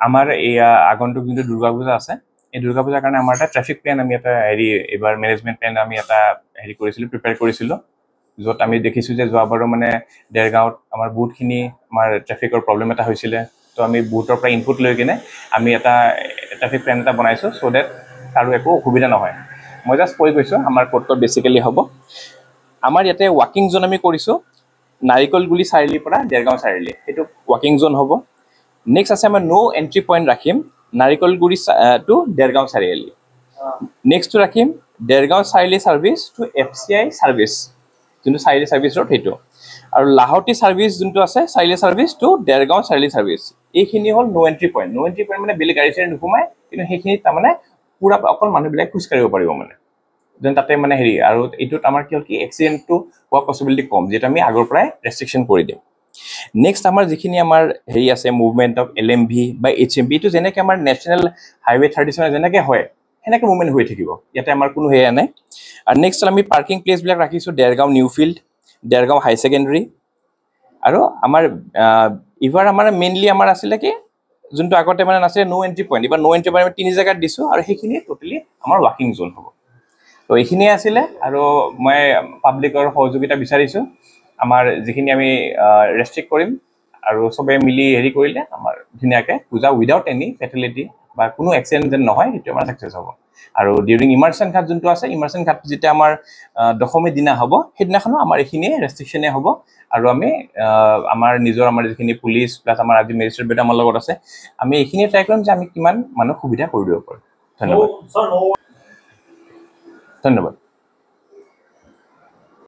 আমাৰ এই আগন্তুক যোনটো দুৰ্গা পূজা আছে এই দুৰ্গা পূজাৰ কাৰণে আমাৰ এটা ট্ৰেফিক প্লেন আমি এটা এবাৰ মেনেজমেণ্ট প্লেন আমি এটা প্ৰিপেয়াৰ কৰিছিলোঁ য'ত আমি দেখিছোঁ যে যোৱাবাৰো মানে দেৰগাঁৱত আমাৰ বহুতখিনি আমাৰ ট্ৰেফিকৰ প্ৰব্লেম এটা হৈছিলে তো আমি বহুতৰ পৰা ইনপুট লৈ কিনে আমি এটা ট্ৰেফিক প্লেন এটা বনাইছোঁ চ' ডেট কাৰো একো অসুবিধা নহয় মই জাষ্ট কৈ গৈছোঁ আমাৰ ক'ত বেচিকেলি হ'ব আমাৰ ইয়াতে ৱাকিং জ'ন আমি কৰিছোঁ নাৰিকলগুলি চাৰিআলিৰ পৰা দেৰগাঁও চাৰিআলি সেইটো ৱাকিং জ'ন হ'ব নেক্সট আছে আমাৰ নো এণ্ট্ৰি পইণ্ট ৰাখিম নাৰিকলগুৰি টু দেৰগাঁও চাৰিআলি নেক্সটটো ৰাখিম দেৰগাঁও চাৰিআলি ছাৰ্ভিচ টু FCI ছাৰ্ভিচ যোনটো চাৰিআলি ছাৰ্ভিচ ৰোড সেইটো আৰু লাহটি ছাৰ্ভিচ যোনটো আছে চাৰিআলি ছাৰ্ভিচ টু দেৰগাঁও চাৰিআলি ছাৰ্ভিচ এইখিনি হ'ল নো এণ্ট্ৰি পইণ্ট মানে বেলেগ গাড়ী চাড়ী নোসোমায় কিন্তু সেইখিনিত তাৰমানে পুৰা অকল মানুহবিলাক খোজকাঢ়িব পাৰিব মানে যেন তাতে মানে আৰু এইটোত আমাৰ কি হ'ল কি এক্সিডেণ্টটো হোৱা পচিবিলিটি কম যিহেতু আমি আগৰ পৰাই ৰেষ্ট্ৰিকশ্যন কৰি দিম নেক্সট আমাৰ যিখিনি আমাৰ আছে মুভমেণ্ট অফ LMV বা HMV এইটো যেনেকৈ আমাৰ নেশ্যনেল হাইৱে 37 যেনেকৈ হয় সেনেকৈ মুভমেণ্ট হৈ থাকিব ইয়াতে আমাৰ কোনো সেয়া নাই আৰু নেক্সট আমি পাৰ্কিং প্লেচবিলাক ৰাখিছোঁ দেৰগাঁও নিউ ফিল্ড দেৰগাঁও হাই ছেকেণ্ডেৰী আৰু আমাৰ এইবাৰ আমাৰ মেইনলি আমাৰ আছিলে কি যোনটো আগতে মানে নাছিলে নো এণ্ট্ৰি পইণ্ট এইবাৰ নো এণ্ট্ৰি পইণ্ট আমি 3 জেগাত দিছোঁ আৰু সেইখিনি টোটেলি আমাৰ ৱাকিং জ'ন হ'ব তো এইখিনিয়ে আছিলে আৰু মই পাব্লিকৰ সহযোগিতা বিচাৰিছোঁ আমাৰ যিখিনি আমি ৰেষ্ট্ৰিক্ট কৰিম আৰু চবে মিলি কৰিলে আমাৰ ধুনীয়াকৈ পূজা উইদাউট এনি ফেটেলিটি বা কোনো এক্সিডেণ্ট যেন নহয় সেইটো আমাৰ ছাকচেছ হ'ব আৰু ডিউৰিং ইমাৰ্চন ঘাট যোনটো আছে ইমাৰ্চন ঘাট যেতিয়া আমাৰ দশমী দিনা হ'ব সেইদিনাখনো আমাৰ এইখিনিয়ে ৰেষ্ট্ৰিকশ্যনে হ'ব আৰু আমি আমাৰ যিখিনি পুলিচ প্লাছ আমাৰ আজি মেজিষ্ট্ৰেট বাইদেউ আমাৰ লগত আছে আমি এইখিনিয়ে ট্ৰাই কৰিম যে আমি কিমান মানুহ সুবিধা কৰি দিব পাৰোঁ ধন্যবাদ